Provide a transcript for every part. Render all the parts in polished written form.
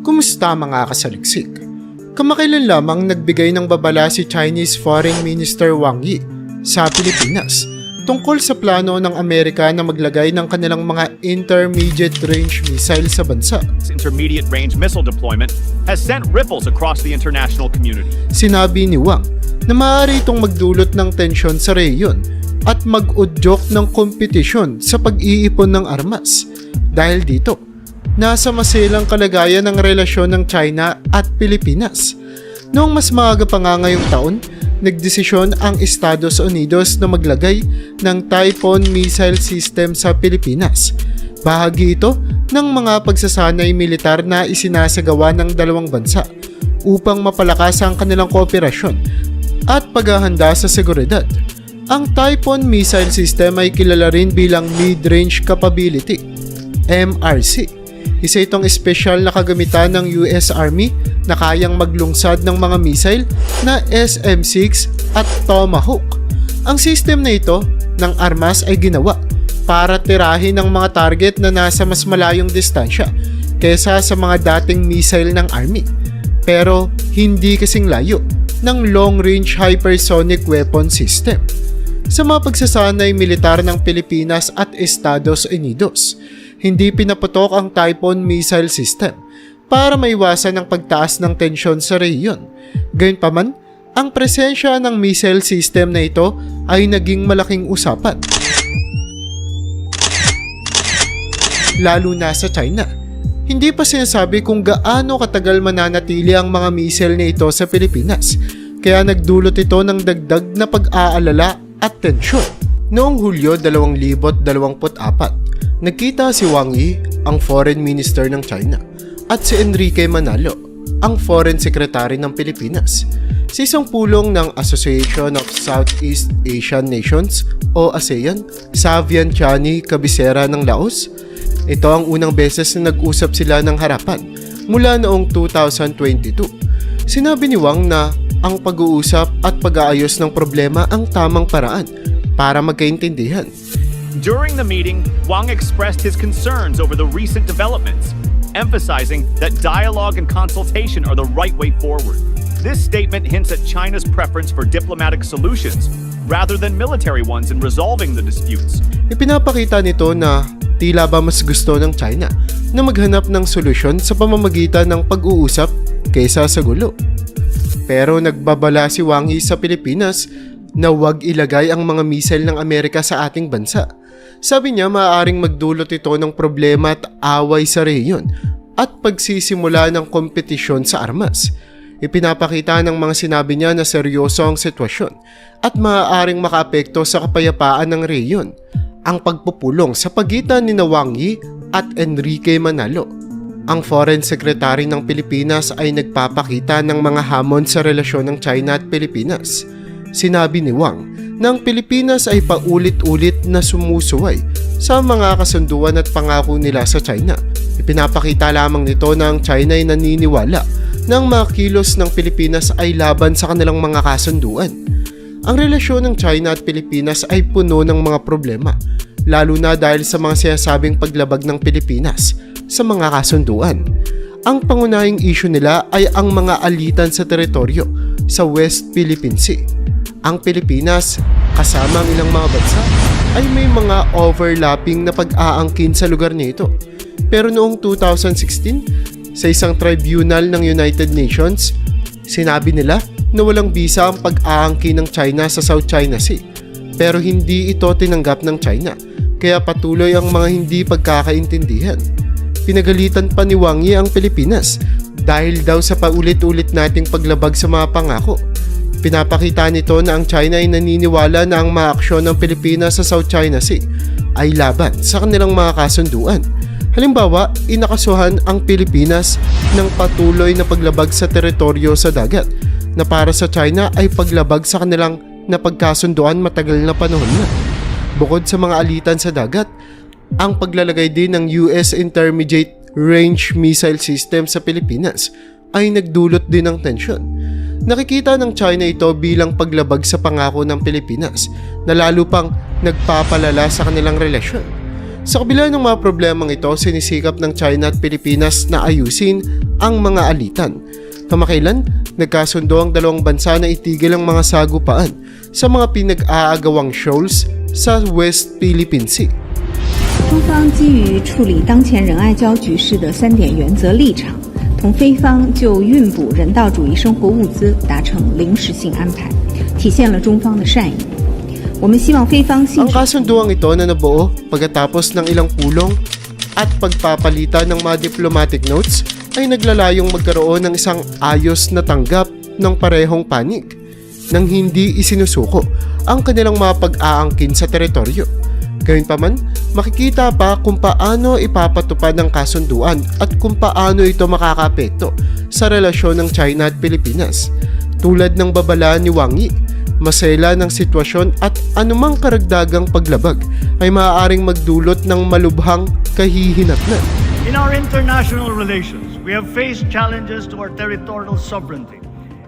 Kumusta mga kasaliksik? Kamakailan lamang nagbigay ng babala si Chinese Foreign Minister Wang Yi sa Pilipinas tungkol sa plano ng Amerika na maglagay ng kanilang mga intermediate range missile sa bansa. Intermediate range missile deployment has sent ripples across the international community. Sinabi ni Wang na maaari itong magdulot ng tensyon sa rehiyon at mag-udyok ng kompetisyon sa pag-iipon ng armas. Dahil dito, nasa masilang kalagayan ng relasyon ng China at Pilipinas. Noong mas maaga pa nga ngayong taon, nagdesisyon ang Estados Unidos na maglagay ng Typhoon missile system sa Pilipinas. Bahagi ito ng mga pagsasanay militar na isinasagawa ng dalawang bansa upang mapalakas ang kanilang kooperasyon at paghahanda sa seguridad. Ang Typhoon missile system ay kilala rin bilang Mid-Range Capability, MRC. Isa itong espesyal na kagamitan ng US Army na kayang maglungsad ng mga missile na SM-6 at Tomahawk. Ang system na ito ng armas ay ginawa para tirahin ang mga target na nasa mas malayong distansya kaysa sa mga dating missile ng Army. Pero hindi kasing layo ng long-range hypersonic weapon system. Sa mga pagsasanay militar ng Pilipinas at Estados Unidos, hindi pinaputok ang Typhoon missile system para maiwasan ang pagtaas ng tensyon sa rehiyon. Gayunpaman, ang presensya ng missile system na ito ay naging malaking usapan. Lalo na sa China. Hindi pa sinasabi kung gaano katagal mananatili ang mga missile na ito sa Pilipinas, kaya nagdulot ito ng dagdag na pag-aalala at tensyon. Noong Hulyo 2024, nagkita si Wang Yi, ang Foreign Minister ng China, at si Enrique Manalo, ang Foreign Secretary ng Pilipinas, sa isang pulong ng Association of Southeast Asian Nations o ASEAN sa Vientiane, kabisera ng Laos. Ito ang unang beses na nag-usap sila ng harapan mula noong 2022. Sinabi ni Wang na ang pag-uusap at pag-aayos ng problema ang tamang paraan para magkaintindihan. During the meeting, Wang expressed his concerns over the recent developments, emphasizing that dialogue and consultation are the right way forward. This statement hints at China's preference for diplomatic solutions rather than military ones in resolving the disputes. Ipinapakita nito na tila ba mas gusto ng China na maghanap ng solusyon sa pamamagitan ng pag-uusap kaysa sa gulo. Pero nagbabala si Wang Yi sa Pilipinas na huwag ilagay ang mga missile ng Amerika sa ating bansa. Sabi niya maaaring magdulot ito ng problema at away sa rehiyon at pagsisimula ng kompetisyon sa armas. Ipinapakita ng mga sinabi niya na seryoso ang sitwasyon at maaaring makaapekto sa kapayapaan ng rehiyon. Ang pagpupulong sa pagitan ni Wang Yi at Enrique Manalo. Ang Foreign Secretary ng Pilipinas ay nagpapakita ng mga hamon sa relasyon ng China at Pilipinas. Sinabi ni Wang na ang Pilipinas ay paulit-ulit na sumusuway sa mga kasunduan at pangako nila sa China. Ipinapakita lamang nito na ang China ay naniniwala na ang mga kilos ng Pilipinas ay laban sa kanilang mga kasunduan. Ang relasyon ng China at Pilipinas ay puno ng mga problema, lalo na dahil sa mga sinasabing paglabag ng Pilipinas sa mga kasunduan. Ang pangunahing issue nila ay ang mga alitan sa teritoryo sa West Philippine Sea. Ang Pilipinas, kasama ang ilang mga bansa, ay may mga overlapping na pag-aangkin sa lugar nito. Pero noong 2016, sa isang tribunal ng United Nations, sinabi nila na walang bisa ang pag-aangkin ng China sa South China Sea. Pero hindi ito tinanggap ng China, kaya patuloy ang mga hindi pagkakaintindihan. Pinagalitan pa ni Wang Yi ang Pilipinas dahil daw sa paulit-ulit nating paglabag sa mga pangako. Pinapakita nito na ang China ay naniniwala na ang mga aksyon ng Pilipinas sa South China Sea ay laban sa kanilang mga kasunduan. Halimbawa, inakasuhan ang Pilipinas ng patuloy na paglabag sa teritoryo sa dagat na para sa China ay paglabag sa kanilang napagkasunduan matagal na panahon na. Bukod sa mga alitan sa dagat, ang paglalagay din ng US Intermediate Range Missile System sa Pilipinas ay nagdulot din ng tensyon. Nakikita ng China ito bilang paglabag sa pangako ng Pilipinas na lalo pang nagpapalala sa kanilang relasyon. Sa kabila ng mga problemang ito, sinisikap ng China at Pilipinas na ayusin ang mga alitan. Kamakailan, nagkasundo ang dalawang bansa na itigil ang mga sagupaan sa mga pinag-aagawang shoals sa West Philippine Sea. 中方基于处理当前仁爱礁局势的3点原则立场，同菲方就运补人道主义生活物资达成临时性安排，体现了中方的善意。我们希望菲方信 Ang kasunduang ito na nabuo pagkatapos ng ilang pulong at pagpapalitan ng mga diplomatic notes ay naglalayong magkaroon ng isang ayos na tanggap ng parehong panig nang hindi isinusuko ang kanilang mga pag-aangkin sa teritoryo. Gayunpaman, makikita pa kung paano ipapatupad ang kasunduan at kung paano ito makakaapekto sa relasyon ng China at Pilipinas. Tulad ng babala ni Wang Yi, masela ng sitwasyon at anumang karagdagang paglabag ay maaaring magdulot ng malubhang kahihinatnan. In our international relations, we have faced challenges to our territorial sovereignty,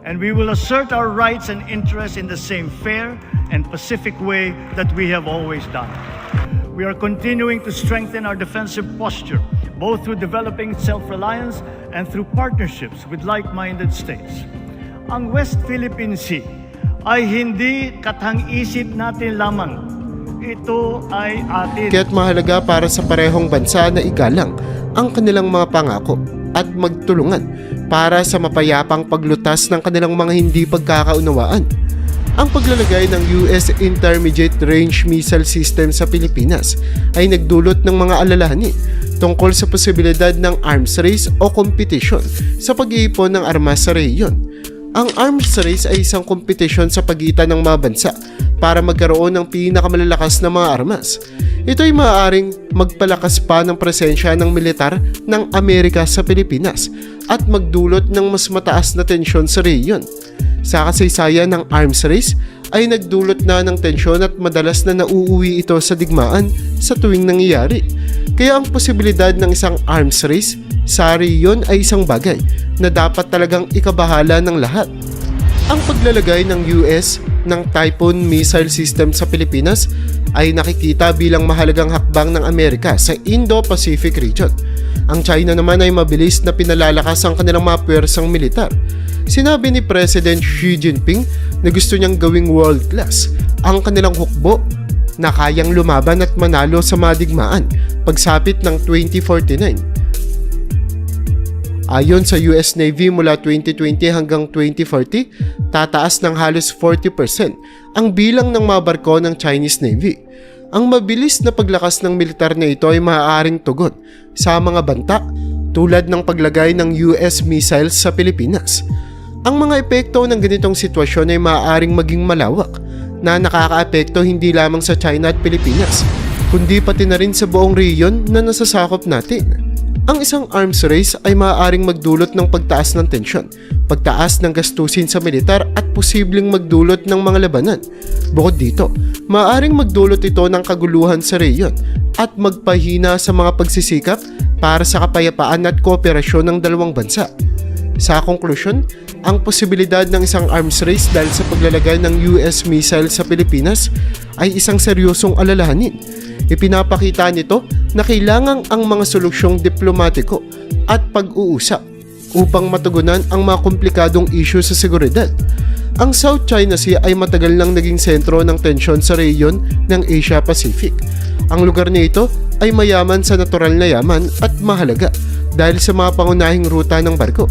and we will assert our rights and interests in the same fair and pacific way that we have always done. We are continuing to strengthen our defensive posture, both through developing self-reliance and through partnerships with like-minded states. Ang West Philippine Sea ay hindi katang-isip natin lamang. Ito ay atin. Kaya't mahalaga para sa parehong bansa na igalang ang kanilang mga pangako at magtulungan para sa mapayapang paglutas ng kanilang mga hindi pagkakaunawaan. Ang paglalagay ng US Intermediate Range Missile System sa Pilipinas ay nagdulot ng mga alalahanin tungkol sa posibilidad ng arms race o competition sa pag-iipon ng armas sa rehiyon. Ang arms race ay isang kompetisyon sa pagitan ng mga bansa para magkaroon ng pinakamalalakas na mga armas. Ito ay maaaring magpalakas pa ng presensya ng militar ng Amerika sa Pilipinas at magdulot ng mas mataas na tensyon sa rehiyon. Sa kasaysayan ng arms race ay nagdulot na ng tensyon at madalas na nauuwi ito sa digmaan sa tuwing nangyayari. Kaya ang posibilidad ng isang arms race sa rehiyon ay isang bagay na dapat talagang ikabahala ng lahat. Ang paglalagay ng US ng Typhoon missile system sa Pilipinas ay nakikita bilang mahalagang hakbang ng Amerika sa Indo-Pacific region. Ang China naman ay mabilis na pinalalakas ang kanilang mga puwersang militar. Sinabi ni President Xi Jinping na gusto niyang gawing world class ang kanilang hukbo na kayang lumaban at manalo sa mga digmaan pagsapit ng 2049. Ayon sa US Navy mula 2020 hanggang 2040, tataas ng halos 40% ang bilang ng mga barko ng Chinese Navy. Ang mabilis na paglakas ng militar na ito ay maaaring tugon sa mga banta tulad ng paglagay ng US missiles sa Pilipinas. Ang mga epekto ng ganitong sitwasyon ay maaaring maging malawak na nakakaapekto hindi lamang sa China at Pilipinas, kundi pati na rin sa buong rehiyon na nasasakop natin. Ang isang arms race ay maaaring magdulot ng pagtaas ng tensyon, pagtaas ng gastusin sa militar at posibleng magdulot ng mga labanan. Bukod dito, maaaring magdulot ito ng kaguluhan sa rehiyon at magpahina sa mga pagsisikap para sa kapayapaan at kooperasyon ng dalawang bansa. Sa konklusyon, ang posibilidad ng isang arms race dahil sa paglalagay ng US missile sa Pilipinas ay isang seryosong alalahanin. Ipinapakita nito na kailangan ang mga solusyong diplomatiko at pag-uusap upang matugunan ang mga komplikadong issue sa seguridad. Ang South China Sea ay matagal nang naging sentro ng tensyon sa rehiyon ng Asia Pacific. Ang lugar na ito ay mayaman sa natural na yaman at mahalaga dahil sa mga pangunahing ruta ng barko.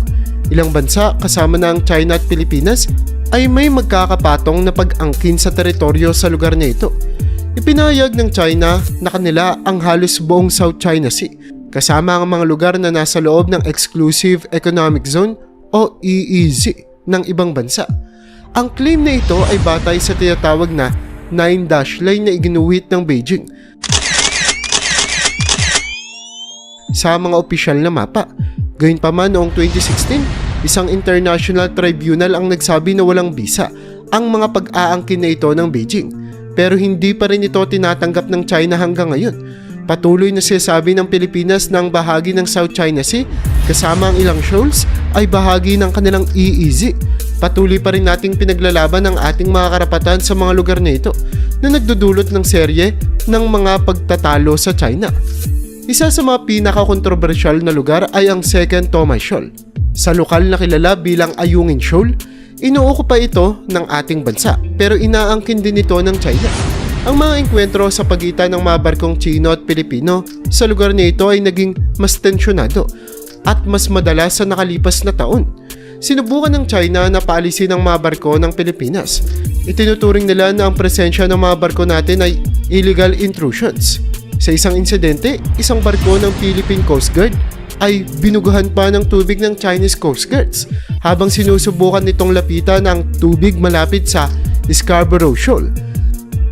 Ilang bansa kasama na ang China at Pilipinas ay may magkakapatong na pag-angkin sa teritoryo sa lugar na ito. Ipinahayag ng China na kanila ang halos buong South China Sea, kasama ang mga lugar na nasa loob ng Exclusive Economic Zone o EEZ ng ibang bansa. Ang claim na ito ay batay sa tinatawag na 9-dash line na iginuwit ng Beijing sa mga opisyal na mapa. Gayunpaman noong 2016, isang international tribunal ang nagsabi na walang bisa ang mga pag-aangkin na ito ng Beijing. Pero hindi pa rin ito tinatanggap ng China hanggang ngayon. Patuloy na sinasabi ng Pilipinas na ang bahagi ng South China Sea kasama ang ilang shoals ay bahagi ng kanilang EEZ. Patuloy pa rin nating pinaglalaban ang ating mga karapatan sa mga lugar na ito. na nagdudulot ng serye ng mga pagtatalo sa China. Isa sa mga pinaka-kontrobersyal na lugar ay ang Second Tomai Shoal. Sa lokal na kilala bilang Ayungin Shoal, inuukupa ito ng ating bansa pero inaangkin din ito ng China. Ang mga engkwentro sa pagitan ng mga barkong Chino at Pilipino sa lugar na ito ay naging mas tensyonado at mas madalas sa nakalipas na taon. Sinubukan ng China na paalisin ang mga barko ng Pilipinas. Itinuturing nila na ang presensya ng mga barko natin ay illegal intrusions. Sa isang insidente, isang barko ng Philippine Coast Guard ay binugahan pa ng tubig ng Chinese Coast Guards habang sinusubukan nitong lapitan ang tubig malapit sa Scarborough Shoal.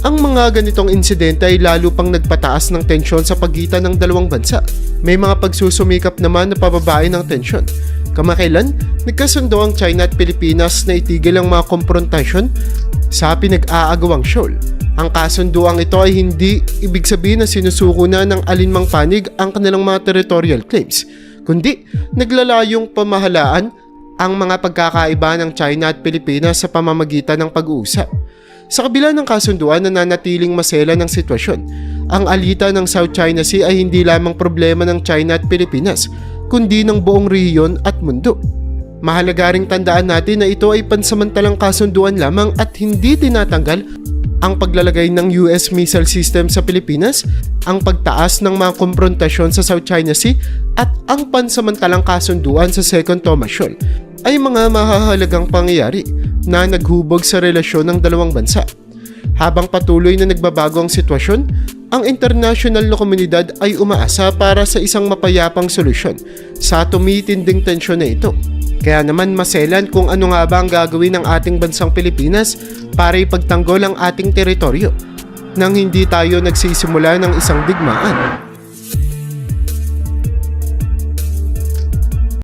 Ang mga ganitong insidente ay lalo pang nagpataas ng tensyon sa pagitan ng dalawang bansa. May mga pagsusumikap naman na pababain ng tensyon. Kamakailan, nagkasundo ang China at Pilipinas na itigil ang mga komprontasyon sa pinag-aagawang shoal. Ang kasunduang ito ay hindi ibig sabihin na sinusuko na ng alinmang panig ang kanilang mga territorial claims, kundi naglalayong pamahalaan ang mga pagkakaiba ng China at Pilipinas sa pamamagitan ng pag-uusap. Sa kabila ng kasunduan na nanatiling masela ng sitwasyon, ang alita ng South China Sea ay hindi lamang problema ng China at Pilipinas, kundi ng buong rehiyon at mundo. Mahalaga ring tandaan natin na ito ay pansamantalang kasunduan lamang at hindi tinatanggal ang paglalagay ng US missile system sa Pilipinas, ang pagtaas ng mga komprontasyon sa South China Sea at ang pansamantalang kasunduan sa Second Tomai Shoal ay mga mahahalagang pangyayari na naghubog sa relasyon ng dalawang bansa. Habang patuloy na nagbabago ang sitwasyon, ang international na komunidad ay umaasa para sa isang mapayapang solusyon sa tumitinding tensyon na ito. Kaya naman maselan kung ano nga ba ang gagawin ng ating bansang Pilipinas para ipagtanggol ang ating teritoryo nang hindi tayo nagsisimula ng isang digmaan.